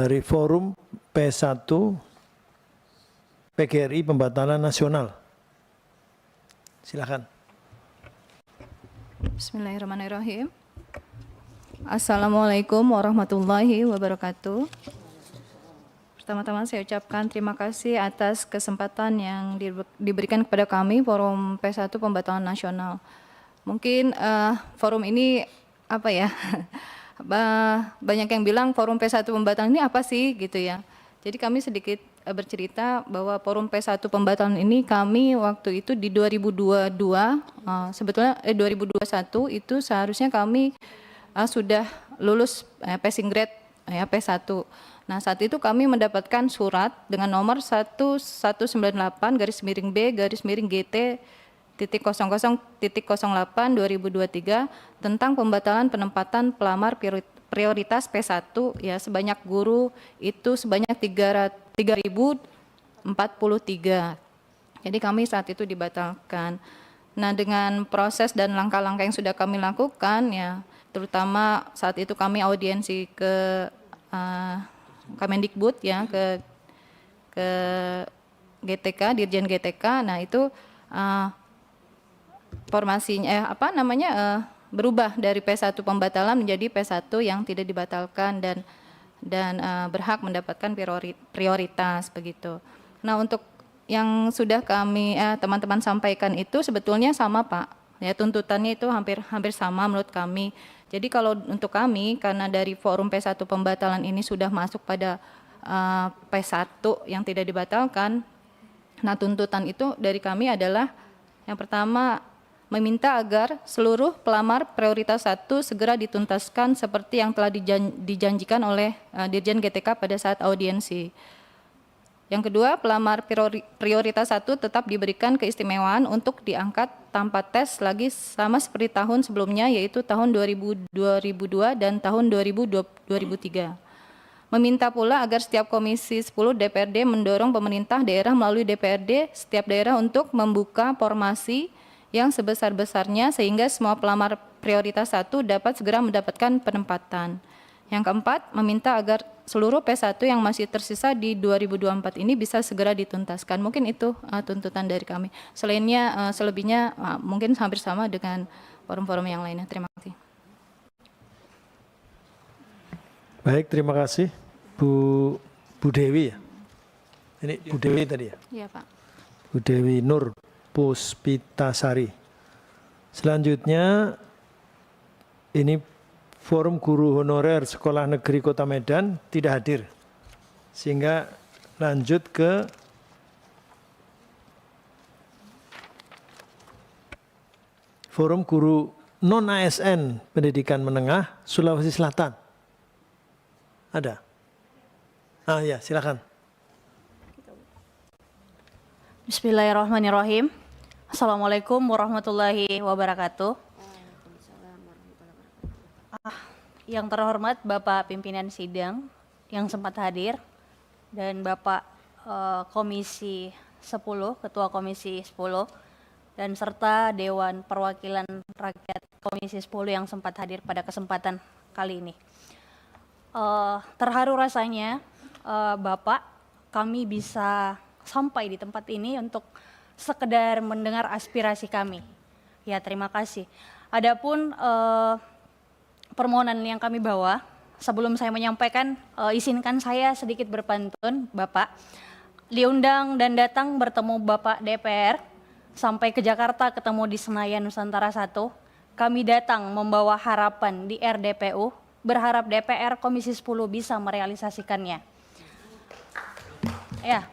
dari Forum P1 PGRI Pembatalan Nasional. Silakan. Bismillahirrahmanirrahim. Assalamualaikum warahmatullahi wabarakatuh. Pertama-tama saya ucapkan terima kasih atas kesempatan yang diberikan kepada kami Forum P1 Pembatalan Nasional. Mungkin forum ini apa ya? Banyak yang bilang Forum P1 Pembatalan ini apa sih gitu ya. Jadi kami sedikit bercerita bahwa Forum P1 Pembatalan ini kami waktu itu di 2022 sebetulnya 2021 itu seharusnya kami sudah lulus passing grade ya P1. Nah, saat itu kami mendapatkan surat dengan nomor 1198-GT.00.08-2023 tentang pembatalan penempatan pelamar prioritas P1 ya sebanyak guru itu sebanyak 3.043. Jadi kami saat itu dibatalkan. Nah, dengan proses dan langkah-langkah yang sudah kami lakukan ya, terutama saat itu kami audiensi ke Kemendikbud ya, ke GTK, Dirjen GTK. Nah, itu formasinya berubah dari P1 pembatalan menjadi P1 yang tidak dibatalkan dan berhak mendapatkan prioritas begitu. Nah, untuk yang sudah kami teman-teman sampaikan itu sebetulnya sama Pak. Ya, tuntutannya itu hampir sama menurut kami. Jadi kalau untuk kami karena dari Forum P1 Pembatalan ini sudah masuk pada P1 yang tidak dibatalkan. Nah, tuntutan itu dari kami adalah yang pertama meminta agar seluruh pelamar prioritas 1 segera dituntaskan seperti yang telah dijanjikan oleh Dirjen GTK pada saat audiensi. Yang kedua, pelamar prioritas 1 tetap diberikan keistimewaan untuk diangkat tanpa tes lagi sama seperti tahun sebelumnya yaitu tahun 2002 dan tahun 2003. Meminta pula agar setiap Komisi 10 DPRD mendorong pemerintah daerah melalui DPRD setiap daerah untuk membuka formasi yang sebesar-besarnya sehingga semua pelamar prioritas 1 dapat segera mendapatkan penempatan. Yang keempat, meminta agar seluruh P1 yang masih tersisa di 2024 ini bisa segera dituntaskan. Mungkin itu tuntutan dari kami. Selebihnya mungkin hampir sama dengan forum-forum yang lainnya. Terima kasih. Baik, terima kasih Bu Dewi ya. Ini Bu Dewi tadi ya? Iya Pak. Bu Dewi Nur Puspitasari. Selanjutnya ini Forum Guru Honorer Sekolah Negeri Kota Medan tidak hadir. Sehingga lanjut ke Forum Guru Non-ASN Pendidikan Menengah Sulawesi Selatan. Ada? Ya, silakan. Bismillahirrahmanirrahim. Assalamualaikum warahmatullahi wabarakatuh. Yang terhormat Bapak Pimpinan Sidang yang sempat hadir dan Bapak Komisi 10, Ketua Komisi 10 dan serta Dewan Perwakilan Rakyat Komisi 10 yang sempat hadir pada kesempatan kali ini. Terharu rasanya Bapak kami bisa sampai di tempat ini untuk sekedar mendengar aspirasi kami. Ya, terima kasih. Adapun permohonan yang kami bawa, sebelum saya menyampaikan, izinkan saya sedikit berpantun, Bapak. Diundang dan datang bertemu Bapak DPR, sampai ke Jakarta ketemu di Senayan Nusantara 1. Kami datang membawa harapan di RDPU, berharap DPR Komisi 10 bisa merealisasikannya. Ya,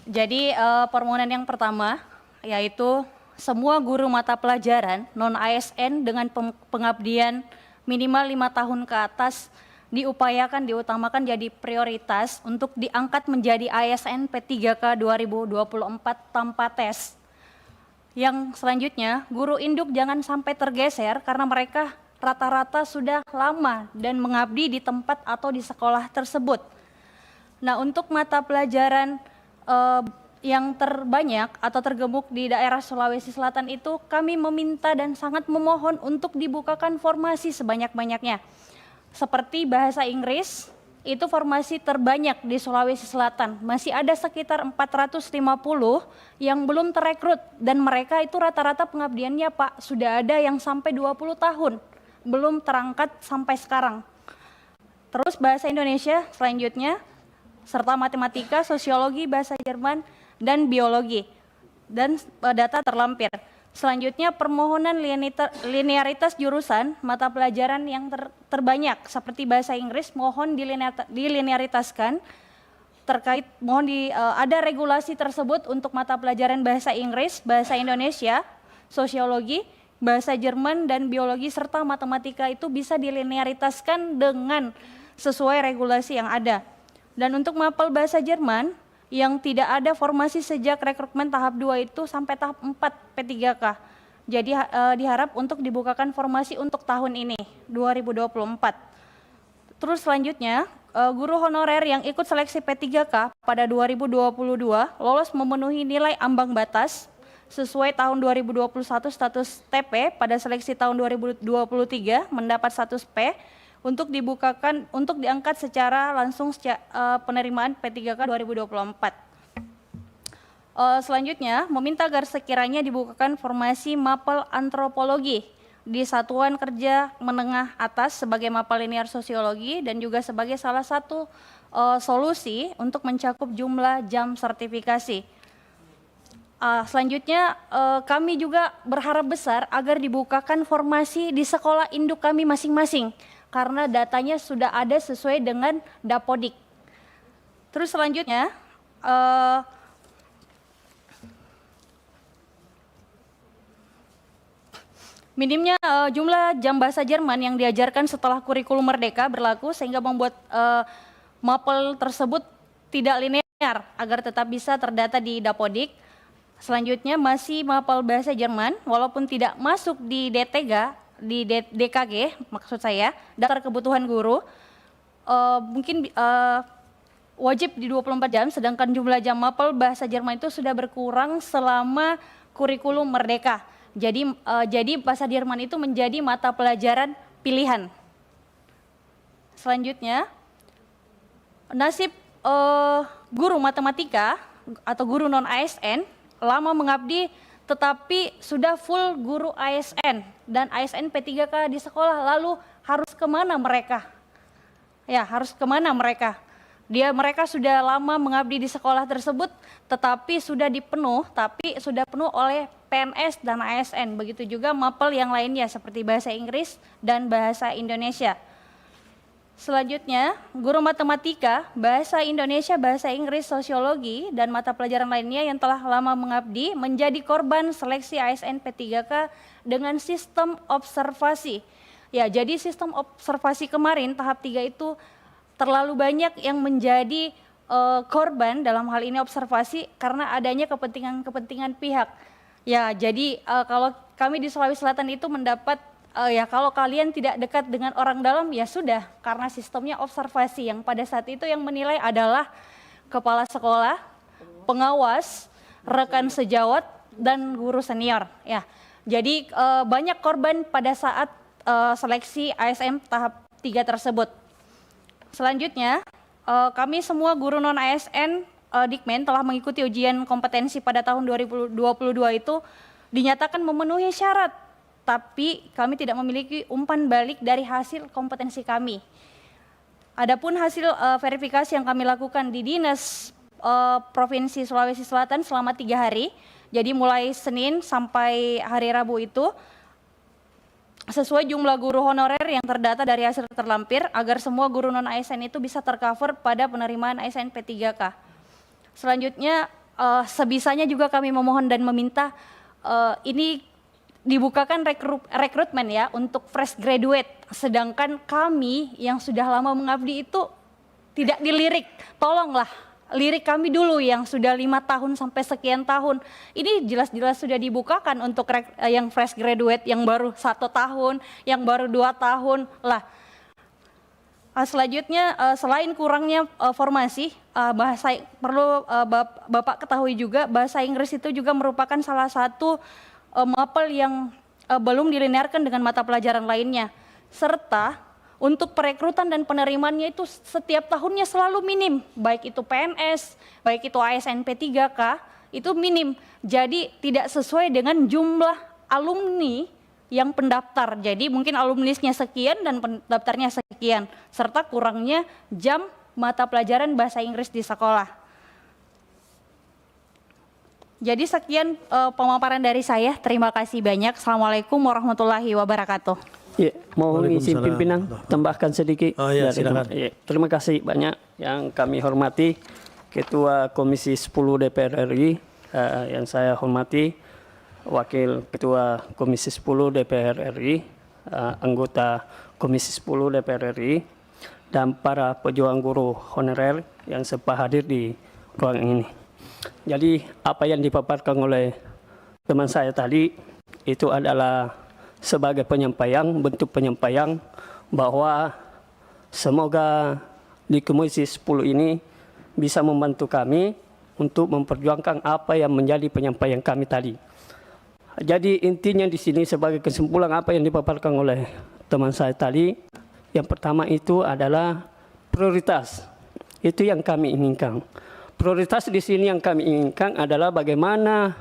jadi permohonan yang pertama, yaitu semua guru mata pelajaran non-ASN dengan pengabdian minimal 5 tahun ke atas diutamakan jadi prioritas untuk diangkat menjadi ASN P3K 2024 tanpa tes. Yang selanjutnya, guru induk jangan sampai tergeser karena mereka rata-rata sudah lama dan mengabdi di tempat atau di sekolah tersebut. Nah, untuk mata pelajaran yang terbanyak atau tergemuk di daerah Sulawesi Selatan itu kami meminta dan sangat memohon untuk dibukakan formasi sebanyak-banyaknya. Seperti bahasa Inggris, itu formasi terbanyak di Sulawesi Selatan. Masih ada sekitar 450 yang belum terekrut dan mereka itu rata-rata pengabdiannya Pak sudah ada yang sampai 20 tahun belum terangkat sampai sekarang. Terus bahasa Indonesia selanjutnya serta matematika, sosiologi, bahasa Jerman dan biologi dan data terlampir. Selanjutnya permohonan linearitas jurusan mata pelajaran yang terbanyak seperti bahasa Inggris mohon dilinearitaskan terkait ada regulasi tersebut untuk mata pelajaran bahasa Inggris, bahasa Indonesia, sosiologi, bahasa Jerman dan biologi serta matematika itu bisa dilinearitaskan dengan sesuai regulasi yang ada. Dan untuk mapel bahasa Jerman yang tidak ada formasi sejak rekrutmen tahap 2 itu sampai tahap 4 P3K. Jadi diharap untuk dibukakan formasi untuk tahun ini 2024. Terus selanjutnya guru honorer yang ikut seleksi P3K pada 2022 lolos memenuhi nilai ambang batas sesuai tahun 2021 status TP pada seleksi tahun 2023 mendapat status P untuk diangkat secara langsung penerimaan P3K 2024. Selanjutnya meminta agar sekiranya dibukakan formasi mapel antropologi di satuan kerja menengah atas sebagai mapel linear sosiologi dan juga sebagai salah satu solusi untuk mencakup jumlah jam sertifikasi. Selanjutnya kami juga berharap besar agar dibukakan formasi di sekolah induk kami masing-masing karena datanya sudah ada sesuai dengan Dapodik. Terus selanjutnya minimnya jumlah jam bahasa Jerman yang diajarkan setelah kurikulum merdeka berlaku sehingga membuat mapel tersebut tidak linear agar tetap bisa terdata di Dapodik. Selanjutnya masih mapel bahasa Jerman walaupun tidak masuk di DKG maksud saya daftar kebutuhan guru mungkin wajib di 24 jam sedangkan jumlah jam mapel bahasa Jerman itu sudah berkurang selama kurikulum merdeka. Jadi bahasa Jerman itu menjadi mata pelajaran pilihan. Selanjutnya nasib guru matematika atau guru non ASN lama mengabdi tetapi sudah full guru ASN dan ASN P3K di sekolah, lalu harus kemana mereka? Ya, harus kemana mereka? Mereka sudah lama mengabdi di sekolah tersebut, tetapi sudah penuh oleh PNS dan ASN. Begitu juga mapel yang lainnya seperti bahasa Inggris dan bahasa Indonesia. Selanjutnya, guru matematika, bahasa Indonesia, bahasa Inggris, sosiologi, dan mata pelajaran lainnya yang telah lama mengabdi menjadi korban seleksi ASN P3K dengan sistem observasi. Ya, jadi sistem observasi kemarin tahap 3 itu terlalu banyak yang menjadi korban dalam hal ini observasi karena adanya kepentingan pihak. Ya, jadi kalau kami di Sulawesi Selatan itu mendapat kalau kalian tidak dekat dengan orang dalam ya sudah karena sistemnya observasi yang pada saat itu yang menilai adalah kepala sekolah, pengawas, rekan sejawat dan guru senior ya. Jadi banyak korban pada saat seleksi ASN tahap 3 tersebut. Selanjutnya kami semua guru non ASN Dikmen telah mengikuti ujian kompetensi pada tahun 2022 itu dinyatakan memenuhi syarat. Tapi kami tidak memiliki umpan balik dari hasil kompetensi kami. Adapun hasil verifikasi yang kami lakukan di Dinas Provinsi Sulawesi Selatan selama 3 hari, jadi mulai Senin sampai hari Rabu itu, sesuai jumlah guru honorer yang terdata dari hasil terlampir, agar semua guru non-ASN itu bisa tercover pada penerimaan ASN P3K. Selanjutnya, sebisanya juga kami memohon dan meminta ini dibukakan rekrutmen ya untuk fresh graduate, sedangkan kami yang sudah lama mengabdi itu tidak dilirik. Tolonglah lirik kami dulu yang sudah 5 tahun sampai sekian tahun. Ini jelas-jelas sudah dibukakan untuk yang fresh graduate yang baru 1 tahun, yang baru 2 tahun lah. Selanjutnya selain kurangnya formasi bahasa perlu Bapak ketahui juga bahasa Inggris itu juga merupakan salah satu mapel yang belum dilinearkan dengan mata pelajaran lainnya, serta untuk perekrutan dan penerimaannya itu setiap tahunnya selalu minim, baik itu PNS, baik itu ASN P3K, itu minim. Jadi tidak sesuai dengan jumlah alumni yang pendaftar. Jadi mungkin alumnisnya sekian dan pendaftarnya sekian, serta kurangnya jam mata pelajaran bahasa Inggris di sekolah. Jadi sekian pemaparan dari saya. Terima kasih banyak. Assalamualaikum warahmatullahi wabarakatuh. Ya, mohon izin Waalaikumsalam. pimpinan tambahkan sedikit. Oh ya, dari- silakan. ya, terima kasih banyak yang kami hormati Ketua Komisi 10 DPR RI, yang saya hormati Wakil Ketua Komisi 10 DPR RI, anggota Komisi 10 DPR RI, dan para pejuang guru honorer yang sempat hadir di ruangan ini. Jadi apa yang dipaparkan oleh teman saya tadi itu adalah sebagai penyampaian, bentuk penyampaian bahwa semoga di Komisi 10 ini bisa membantu kami untuk memperjuangkan apa yang menjadi penyampaian kami tadi. Jadi intinya di sini sebagai kesimpulan apa yang dipaparkan oleh teman saya tadi, yang pertama itu adalah prioritas. Itu yang kami inginkan. Prioritas di sini yang kami inginkan adalah bagaimana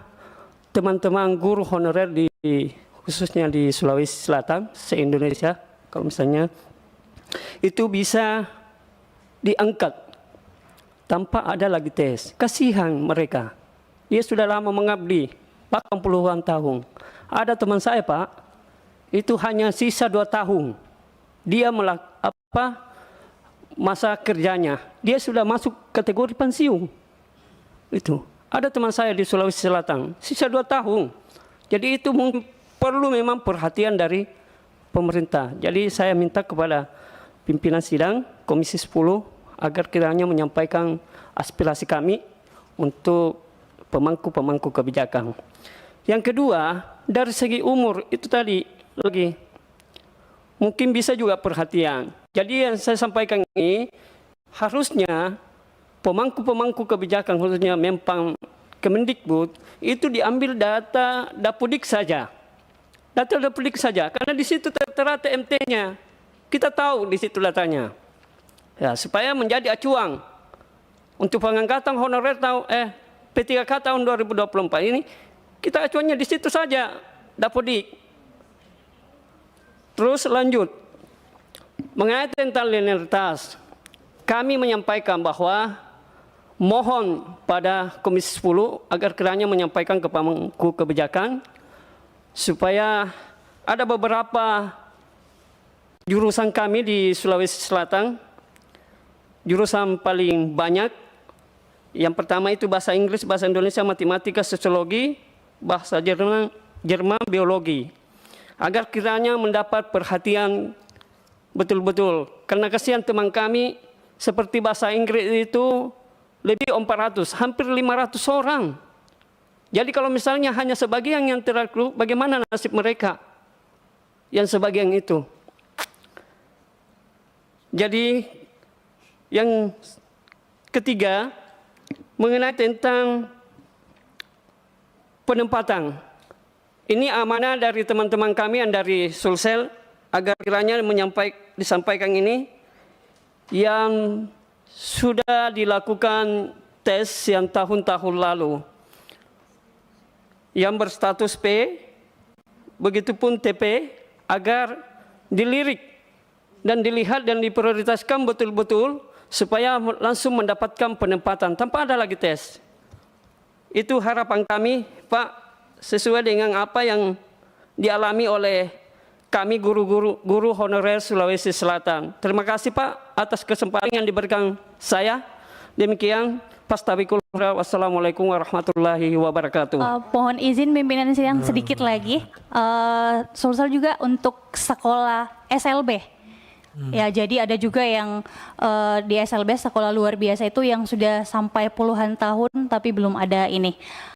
teman-teman guru honorer di khususnya di Sulawesi Selatan, se-Indonesia, kalau misalnya itu bisa diangkat tanpa ada lagi tes. Kasihan mereka. Dia sudah lama mengabdi, bahkan puluhan tahun. Ada teman saya, Pak, itu hanya sisa 2 tahun. Dia masa kerjanya, dia sudah masuk kategori pensiun. Itu. Ada teman saya di Sulawesi Selatan, sisa 2 tahun. Jadi itu perlu memang perhatian dari pemerintah. Jadi saya minta kepada pimpinan sidang Komisi 10 agar kiranya menyampaikan aspirasi kami untuk pemangku-pemangku kebijakan. Yang kedua, dari segi umur itu tadi lagi mungkin bisa juga perhatian. Jadi yang saya sampaikan ini harusnya pemangku-pemangku kebijakan khususnya Menpan Kemendikbud itu diambil data Dapodik saja. Data Dapodik saja karena di situ tertera TMT-nya. Kita tahu di situ datanya. Ya, supaya menjadi acuan untuk pengangkatan honorer P3K tahun 2024 ini kita acuannya di situ saja Dapodik. Terus lanjut. Mengenai tentang linearitas, kami menyampaikan bahwa mohon pada Komisi 10 agar kiranya menyampaikan ke pemangku kebijakan supaya ada beberapa jurusan kami di Sulawesi Selatan, jurusan paling banyak. Yang pertama itu bahasa Inggris, bahasa Indonesia, matematika, sosiologi, bahasa Jerman, biologi. Agar kiranya mendapat perhatian betul-betul. Karena kasihan teman kami seperti bahasa Inggris itu lebih 400, hampir 500 orang. Jadi kalau misalnya hanya sebagian yang terrekrut, bagaimana nasib mereka? Yang sebagian itu. Jadi yang ketiga, mengenai tentang penempatan. Ini amanah dari teman-teman kami yang dari Sulsel, agar kiranya disampaikan ini yang sudah dilakukan tes yang tahun-tahun lalu. Yang berstatus P, begitupun TP, agar dilirik dan dilihat dan diprioritaskan betul-betul supaya langsung mendapatkan penempatan tanpa ada lagi tes. Itu harapan kami, Pak, sesuai dengan apa yang dialami oleh kami guru honorer Sulawesi Selatan. Terima kasih Pak atas kesempatan yang diberikan saya. Demikian, wassalamualaikum warahmatullahi wabarakatuh. Mohon izin pimpinan sidang sedikit lagi. Sulsel juga untuk sekolah SLB. Ya, jadi ada juga yang di SLB sekolah luar biasa itu yang sudah sampai puluhan tahun tapi belum ada ini.